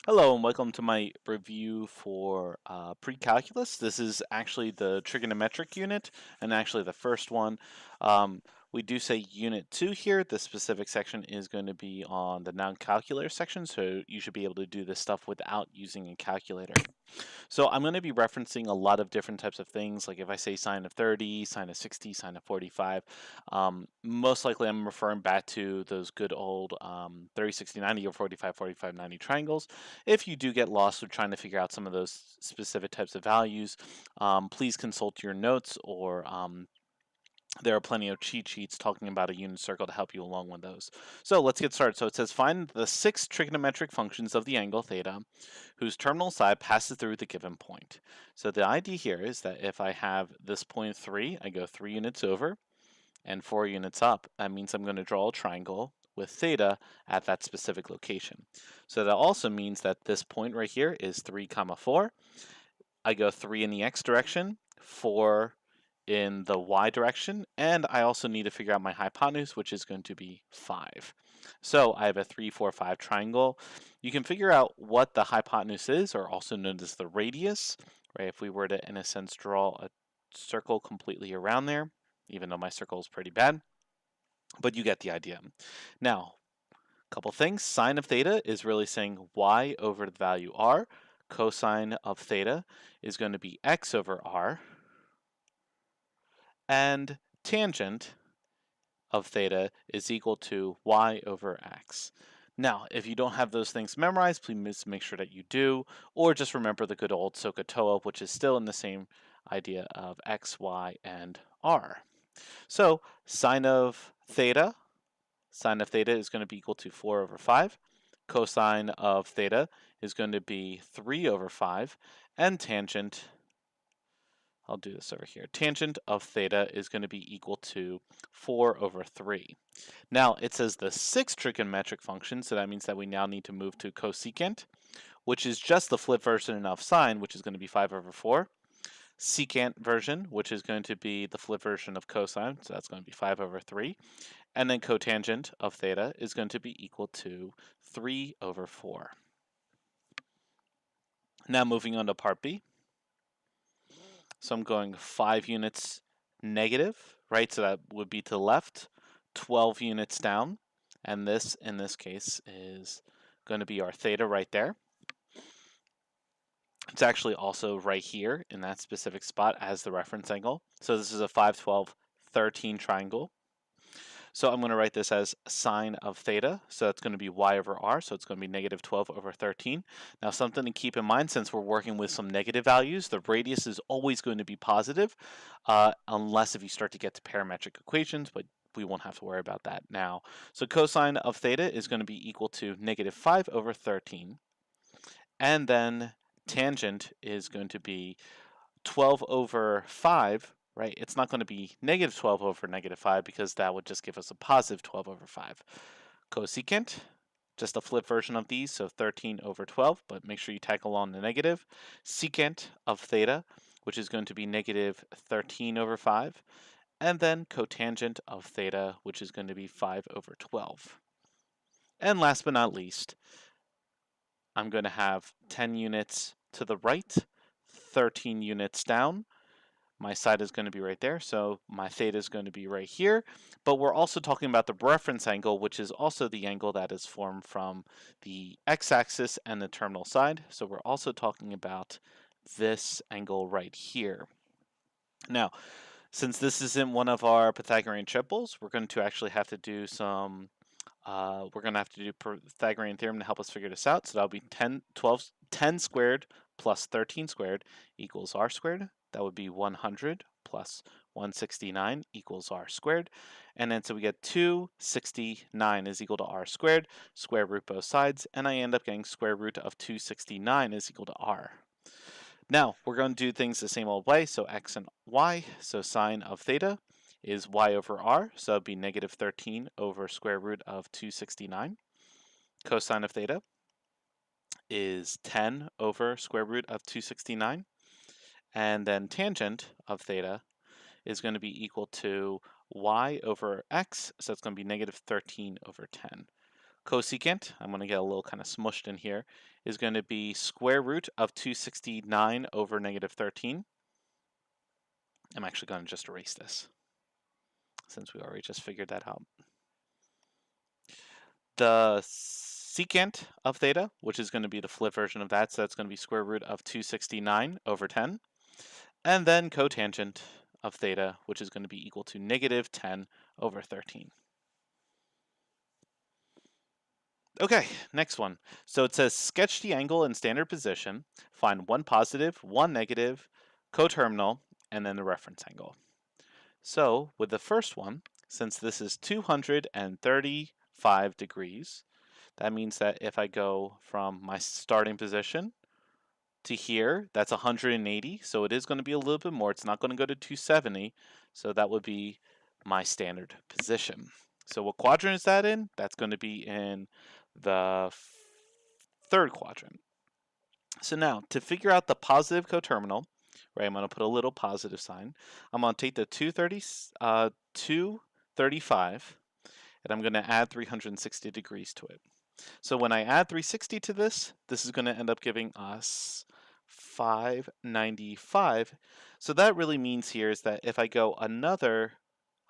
Hello and welcome to my review for pre-calculus. This is actually the trigonometric unit and actually the first one. Um, we do say unit 2 here. The specific section is going to be on the non-calculator section, so you should be able to do this stuff without using a calculator. So I'm going to be referencing a lot of different types of things, like if I say sine of 30, sine of 60, sine of 45, most likely I'm referring back to those good old 30, 60, 90 or 45, 45, 90 triangles. If you do get lost with trying to figure out some of those specific types of values, please consult your notes or there are plenty of cheat sheets talking about a unit circle to help you along with those. So let's get started. So it says find the 6 trigonometric functions of the angle theta whose terminal side passes through the given point. So the idea here is that if I have this point 3, I go 3 units over and 4 units up. That means I'm going to draw a triangle with theta at that specific location. So that also means that this point right here is 3 comma 4. I go 3 in the x direction, 4 in the y direction, and I also need to figure out my hypotenuse, which is going to be 5. So I have a 3, 4, 5 triangle. You can figure out what the hypotenuse is, or also known as the radius, right? If we were to, in a sense, draw a circle completely around there, even though my circle is pretty bad, but you get the idea. Now, a couple things. Sine of theta is really saying y over the value r. Cosine of theta is going to be x over r. And tangent of theta is equal to y over x. Now, if you don't have those things memorized, please make sure that you do, or just remember the good old SOHCAHTOA, which is still in the same idea of x, y, and r. So sine of theta is going to be equal to 4 over 5. Cosine of theta is going to be 3 over 5. And tangent, I'll do this over here. Tangent of theta is going to be equal to 4 over 3. Now, it says the 6 trigonometric function, so that means that we now need to move to cosecant, which is just the flip version of sine, which is going to be 5 over 4. Secant version, which is going to be the flip version of cosine, so that's going to be 5 over 3. And then cotangent of theta is going to be equal to 3 over 4. Now moving on to part B. So I'm going 5 units negative, right? So that would be to the left, 12 units down. And this, in this case, is going to be our theta right there. It's actually also right here in that specific spot as the reference angle. So this is a 5, 12, 13 triangle. So I'm going to write this as sine of theta. So it's going to be y over r. So it's going to be negative 12 over 13. Now something to keep in mind, since we're working with some negative values, the radius is always going to be positive, unless if you start to get to parametric equations, but we won't have to worry about that now. So cosine of theta is going to be equal to negative 5 over 13. And then tangent is going to be 12 over 5, right? It's not going to be negative 12 over negative 5 because that would just give us a positive 12 over 5. Cosecant, just a flip version of these, so 13 over 12, but make sure you tackle on the negative. Secant of theta, which is going to be negative 13 over 5. And then cotangent of theta, which is going to be 5 over 12. And last but not least, I'm going to have 10 units to the right, 13 units down. My side is going to be right there, so my theta is going to be right here. But we're also talking about the reference angle, which is also the angle that is formed from the x-axis and the terminal side. So we're also talking about this angle right here. Now, since this isn't one of our Pythagorean triples, we're going to actually have to do some we're going to have to do Pythagorean theorem to help us figure this out. So that'll be 10 squared plus 13 squared equals r squared. That would be 100 plus 169 equals r squared. And then so we get 269 is equal to r squared, square root both sides, and I end up getting square root of 269 is equal to r. Now, we're going to do things the same old way, so x and y. So sine of theta is y over r, so it would be negative 13 over square root of 269. Cosine of theta is 10 over square root of 269. And then tangent of theta is going to be equal to y over x, so it's going to be negative 13 over 10. Cosecant, I'm going to get a little kind of smushed in here, is going to be square root of 269 over negative 13. I'm actually going to just erase this since we already just figured that out. The secant of theta, which is going to be the flip version of that, so that's going to be square root of 269 over 10. And then cotangent of theta, which is going to be equal to negative 10 over 13. Okay, next one. So it says sketch the angle in standard position, find one positive, one negative, coterminal, and then the reference angle. So with the first one, since this is 235 degrees, that means that if I go from my starting position to here, that's 180, so it is going to be a little bit more. It's not going to go to 270, so that would be my standard position. So what quadrant is that in? That's going to be in the third quadrant. So now, to figure out the positive coterminal, right, I'm going to put a little positive sign. I'm going to take the 235, and I'm going to add 360 degrees to it. So when I add 360 to this is going to end up giving us 595. So that really means here is that if I go another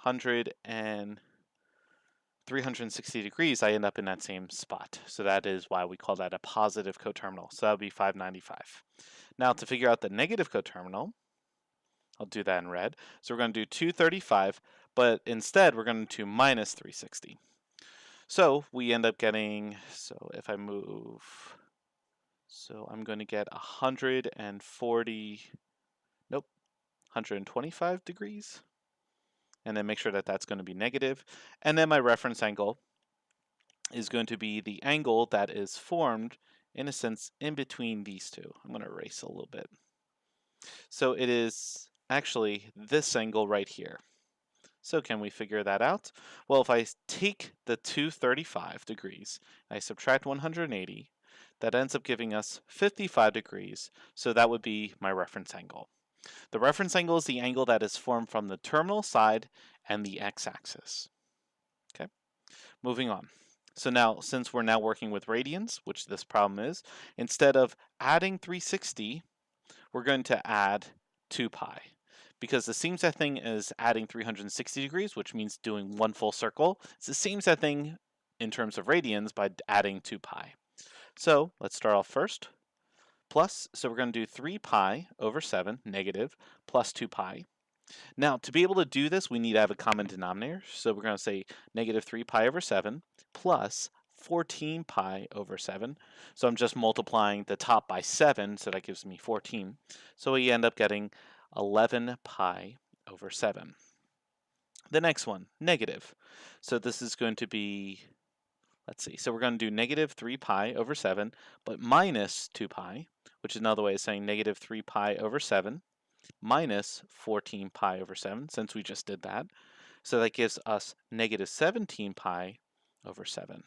360 degrees, I end up in that same spot. So that is why we call that a positive coterminal. So that would be 595. Now to figure out the negative coterminal, I'll do that in red. So we're going to do 235, but instead we're going to do minus 360. So we end up getting, so if I move, so I'm going to get 125 degrees. And then make sure that that's going to be negative. And then my reference angle is going to be the angle that is formed, in a sense, in between these two. I'm going to erase a little bit. So it is actually this angle right here. So can we figure that out? Well, if I take the 235 degrees, I subtract 180, that ends up giving us 55 degrees, so that would be my reference angle. The reference angle is the angle that is formed from the terminal side and the x-axis. Okay, moving on. So now, since we're now working with radians, which this problem is, instead of adding 360, we're going to add 2 pi. Because the same exact thing as adding 360 degrees, which means doing one full circle, it's the same exact thing in terms of radians by adding 2 pi. So let's start off first. Plus, so we're going to do 3 pi over 7, negative, plus 2 pi. Now, to be able to do this, we need to have a common denominator. So we're going to say negative 3 pi over 7 plus 14 pi over 7. So I'm just multiplying the top by 7, so that gives me 14. So we end up getting 11 pi over 7. The next one, negative. So this is going to be, let's see, so we're going to do negative 3 pi over 7, but minus 2 pi, which is another way of saying negative 3 pi over 7 minus 14 pi over 7, since we just did that. So that gives us negative 17 pi over 7.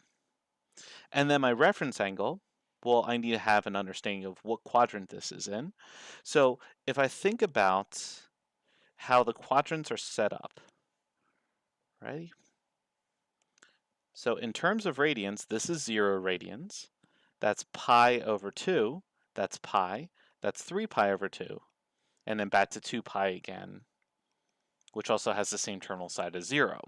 And then my reference angle, well, I need to have an understanding of what quadrant this is in. So if I think about how the quadrants are set up, right? So in terms of radians, this is 0 radians. That's pi over 2. That's pi. That's 3 pi over 2. And then back to 2 pi again, which also has the same terminal side as 0.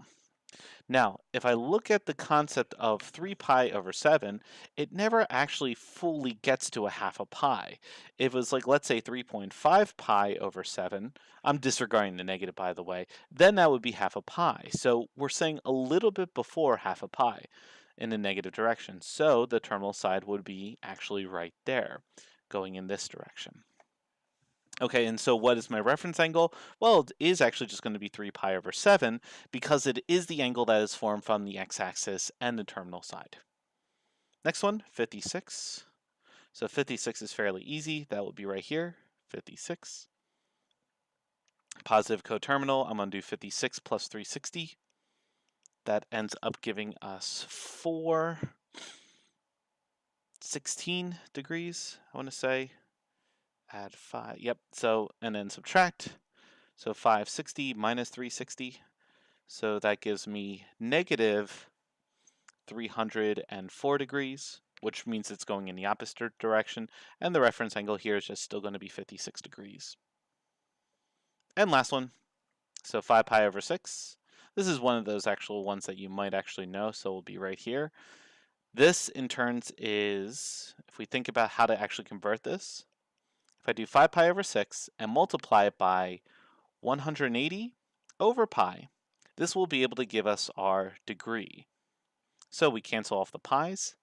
Now, if I look at the concept of 3 pi over 7, it never actually fully gets to a half a pi. If it was like, let's say 3.5 pi over 7, I'm disregarding the negative by the way, then that would be half a pi. So we're saying a little bit before half a pi in the negative direction. So the terminal side would be actually right there, going in this direction. Okay, and so what is my reference angle? Well, it is actually just going to be 3 pi over 7 because it is the angle that is formed from the x-axis and the terminal side. Next one, 56. So 56 is fairly easy. That would be right here, 56. Positive coterminal, I'm going to do 56 plus 360. That ends up giving us 416 degrees, I want to say. Add 5, yep, so, and then subtract. So 560 minus 360. So that gives me negative 304 degrees, which means it's going in the opposite direction, and the reference angle here is just still going to be 56 degrees. And last one, so 5 pi over 6. This is one of those actual ones that you might actually know, so we'll be right here. This, in turns, is, if we think about how to actually convert this, if I do 5 pi over 6 and multiply it by 180 over pi, this will be able to give us our degree. So we cancel off the pi's.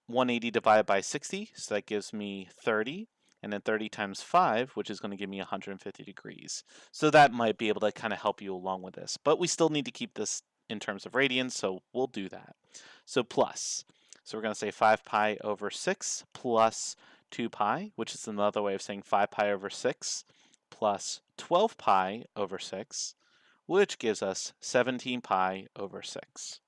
180 divided by 60, so that gives me 30. And then 30 times 5, which is going to give me 150 degrees. So that might be able to kind of help you along with this. But we still need to keep this in terms of radians, so we'll do that. So plus. So we're going to say 5 pi over 6 plus 2 pi, which is another way of saying 5 pi over 6 plus 12 pi over 6, which gives us 17 pi over 6.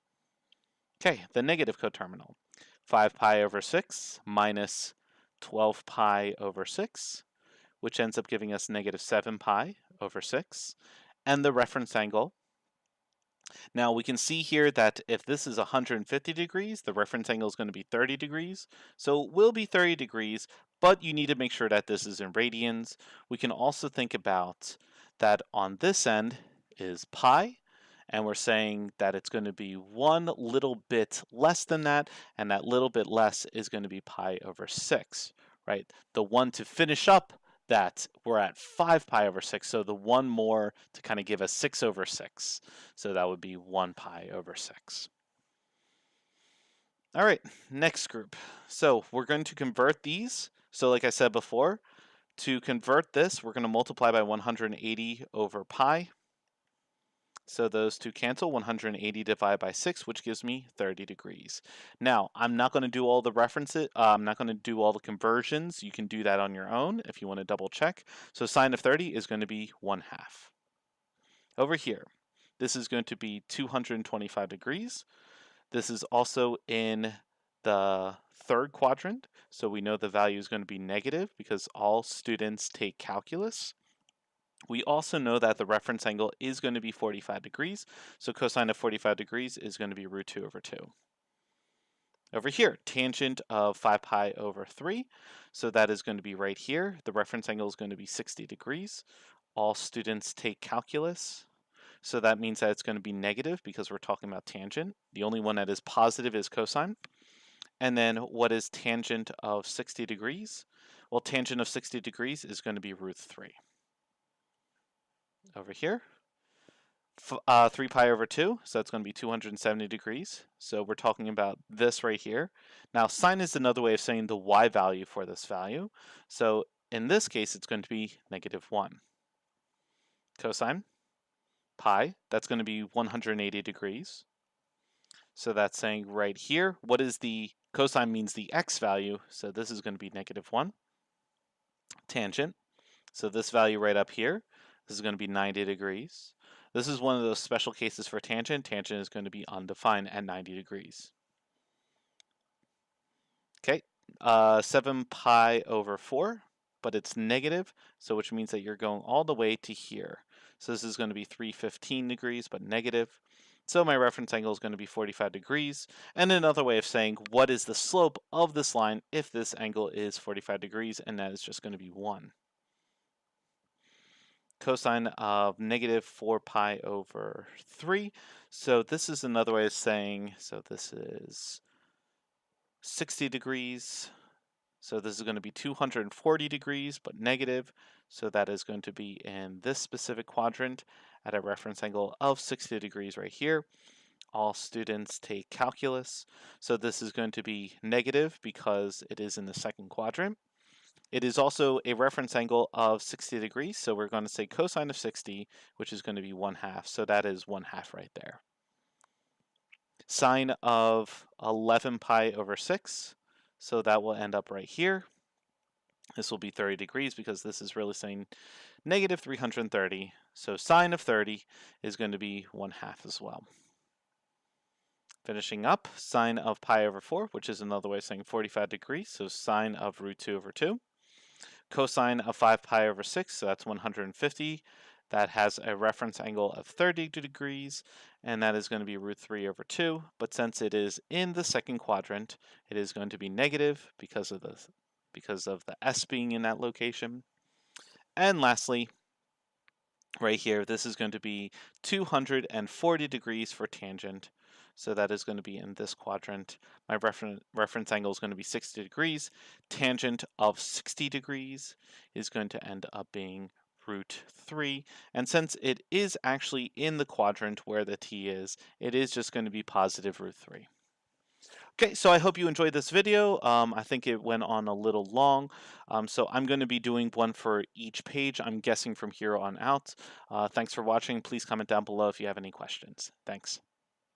Okay, the negative coterminal. 5 pi over 6 minus 12 pi over 6, which ends up giving us negative 7 pi over 6. And the reference angle. Now we can see here that if this is 150 degrees, the reference angle is going to be 30 degrees. So it will be 30 degrees, but you need to make sure that this is in radians. We can also think about that on this end is pi, and we're saying that it's going to be one little bit less than that, and that little bit less is going to be pi over 6, right? The one to finish up that, we're at 5 pi over 6, so the one more to kind of give us 6 over 6. So that would be 1 pi over 6. All right, next group. So we're going to convert these. So like I said before, to convert this, we're going to multiply by 180 over pi. So those two cancel, 180 divided by 6, which gives me 30 degrees. Now, I'm not going to do all the references, I'm not going to do all the conversions. You can do that on your own if you want to double check. So sine of 30 is going to be 1/2. Over here, this is going to be 225 degrees. This is also in the third quadrant, so we know the value is going to be negative because all students take calculus. We also know that the reference angle is going to be 45 degrees, so cosine of 45 degrees is going to be root 2 over 2. Over here, tangent of 5 pi over 3, so that is going to be right here. The reference angle is going to be 60 degrees. All students take calculus, so that means that it's going to be negative because we're talking about tangent. The only one that is positive is cosine. And then what is tangent of 60 degrees? Well, tangent of 60 degrees is going to be root 3. Over here, 3 pi over 2, so that's going to be 270 degrees. So we're talking about this right here. Now, sine is another way of saying the y value for this value. So in this case, it's going to be negative 1. Cosine, pi, that's going to be 180 degrees. So that's saying right here, what is the cosine means the x value, so this is going to be negative 1. Tangent, so this value right up here, this is going to be 90 degrees. This is one of those special cases for tangent. Tangent is going to be undefined at 90 degrees. Okay, 7 pi over 4, but it's negative, so which means that you're going all the way to here. So this is going to be 315 degrees, but negative. So my reference angle is going to be 45 degrees. And another way of saying what is the slope of this line if this angle is 45 degrees, and that is just going to be 1. Cosine of negative 4 pi over 3. So this is another way of saying, so this is 60 degrees. So this is going to be 240 degrees, but negative. So that is going to be in this specific quadrant at a reference angle of 60 degrees right here. All students take calculus. So this is going to be negative because it is in the second quadrant. It is also a reference angle of 60 degrees, so we're going to say cosine of 60, which is going to be 1/2, so that is 1/2 right there. Sine of 11 pi over 6, so that will end up right here. This will be 30 degrees because this is really saying negative 330, so sine of 30 is going to be 1/2 as well. Finishing up, sine of pi over 4, which is another way of saying 45 degrees, so sine of root 2 over 2. Cosine of 5 pi over 6, so that's 150. that has a reference angle of 30 degrees, and that is going to be root 3 over 2. But since it is in the second quadrant, it is going to be negative because of the S being in that location. And lastly, right here, this is going to be 240 degrees for tangent. So that is going to be in this quadrant. My reference angle is going to be 60 degrees. Tangent of 60 degrees is going to end up being root 3. And since it is actually in the quadrant where the t is, it is just going to be positive root 3. Okay, so I hope you enjoyed this video. I think it went on a little long, so I'm going to be doing one for each page, I'm guessing from here on out. Thanks for watching. Please comment down below if you have any questions. Thanks.